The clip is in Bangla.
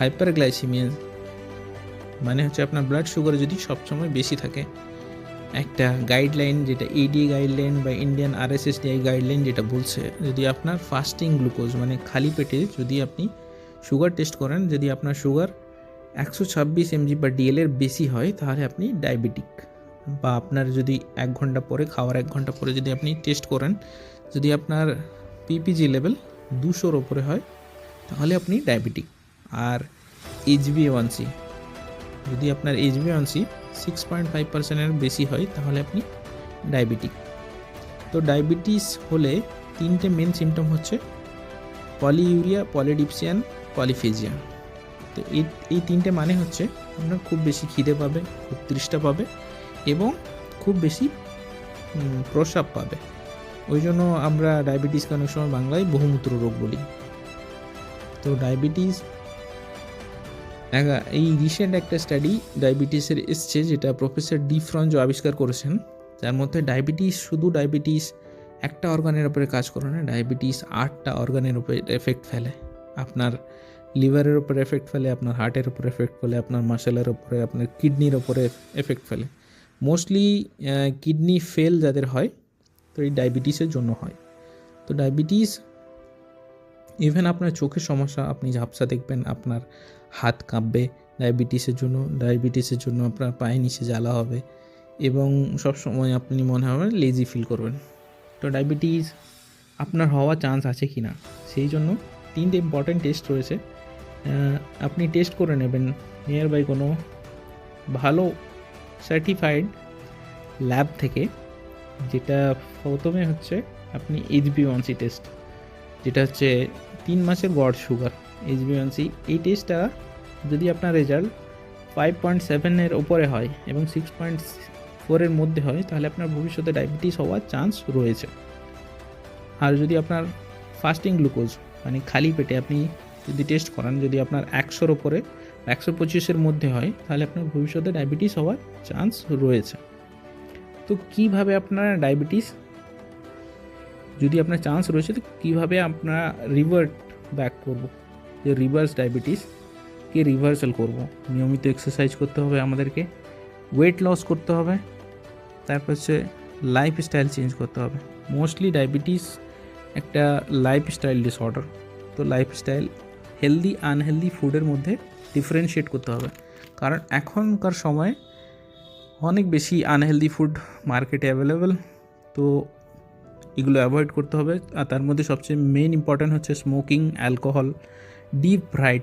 হাইপারগ্লাইসেমিয়া মানে হচ্ছে আপনার ব্লাড সুগার যদি সবসময় বেশি থাকে। একটা গাইডলাইন যেটা এডি গাইডলাইন বা ইন্ডিয়ান আরএসএসডিআই গাইডলাইন যেটা বলছে, যদি আপনার ফাস্টিং গ্লুকোজ মানে খালি পেটে যদি আপনি সুগার টেস্ট করেন, যদি আপনার সুগার 126 mg বা ডিএলের বেশি হয়, তাহলে আপনি ডায়াবেটিক। বা আপনার যদি 1 ঘন্টা পরে, খাওয়ার 1 ঘন্টা পরে যদি আপনি টেস্ট করেন, যদি আপনার পিপিজি লেভেল 200-র ওপরে হয়, তাহলে আপনি ডায়াবেটিক। আর এইচবিএওয়ানসি, যদি আপনার এইচবিএওয়ানসি 6.5%-এর বেশি হয়, তাহলে আপনি ডায়াবেটিক। তো ডায়াবেটিস হলে 3টে মেন সিমটম হচ্ছে পলিইউরিয়া, পলিডিপসিয়ান, পলিফেজিয়া। তো এই 3টে মানে হচ্ছে আপনার খুব বেশি খিদে পাবে, খুব তৃষ্ণা পাবে এবং খুব বেশি প্রস্রাব পাবে। ওই জন্য আমরা ডায়াবেটিসকে অনেক সময় বাংলায় বহুমূত্র রোগ বলি। তো ডায়াবেটিস, এই রিসেন্ট একটা স্টাডি ডায়াবেটিসের এসছে, যেটা প্রফেসর ডি ফ্রঞ্জো আবিষ্কার করেছেন, যার মধ্যে ডায়াবেটিস, শুধু ডায়াবেটিস একটা অর্গানের উপরে কাজ করে না, ডায়াবেটিস 8টা অর্গানের উপরে এফেক্ট ফেলে। আপনার লিভারের উপরে এফেক্ট ফেলে, আপনার হার্টের উপরে এফেক্ট ফেলে, আপনার মাসেলের উপরে, আপনার কিডনির উপরে এফেক্ট ফেলে। মোস্টলি কিডনি ফেল যাদের হয়, তো এই ডায়াবেটিসের জন্য হয়। তো ডায়াবেটিস, ইভেন আপনার চোখের সমস্যা, আপনি ঝাপসা দেখবেন, আপনার হাত কাঁপবে ডায়াবেটিসের জন্য আপনার পায়ে নিচে জ্বালা হবে এবং সবসময় আপনি মনে হবে লেজি ফিল করবেন। তো ডায়াবেটিস আপনার হওয়ার চান্স আছে কি না, সেই জন্য 3টে ইম্পর্ট্যান্ট টেস্ট রয়েছে। আপনি টেস্ট করে নেবেন নিয়ার বাই কোনো ভালো সার্টিফাইড ল্যাব থেকে। যেটা প্রথমে হচ্ছে আপনি এইচবিএওয়ানসি টেস্ট, যেটা হচ্ছে 3 মাসের গড় সুগার এইচবিএওয়ানসি। এই টেস্টটা যদি আপনার রেজাল্ট 5.7-এর ওপরে হয় এবং 6.4-এর মধ্যে হয়, তাহলে আপনার ভবিষ্যতে ডায়াবেটিস হওয়ার চান্স রয়েছে। আর যদি আপনার ফাস্টিং গ্লুকোজ মানে খালি পেটে আপনি যদি টেস্ট করান, যদি আপনার 100-র ওপরে 125-এর মধ্যে হয়, তাহলে আপনার ভবিষ্যতে ডায়াবেটিস হওয়ার চান্স রয়েছে। তো কীভাবে আপনার ডায়াবেটিস, যদি আপনার চান্স রয়েছে, তো কীভাবে আপনারা রিভার্ট ব্যাক করব, যে রিভার্স ডায়াবেটিসকে রিভার্সাল করব? নিয়মিত এক্সারসাইজ করতে হবে আমাদেরকে, ওয়েট লস করতে হবে, তারপর হচ্ছে লাইফস্টাইল চেঞ্জ করতে হবে। মোস্টলি ডায়াবেটিস একটা লাইফস্টাইল ডিসঅর্ডার। তো লাইফস্টাইল, হেলদি আনহেলদি ফুডের মধ্যে ডিফারেন্সিয়েট করতে হবে, কারণ এখনকার সময় অনেক বেশি আনহেলদি ফুড মার্কেটে অ্যাভেলেবেল। তো এগুলো অ্যাভয়েড করতে হবে। আর তার মধ্যে সবচেয়ে মেন ইম্পর্ট্যান্ট হচ্ছে স্মোকিং, অ্যালকোহল, ডিপ ফ্রাইড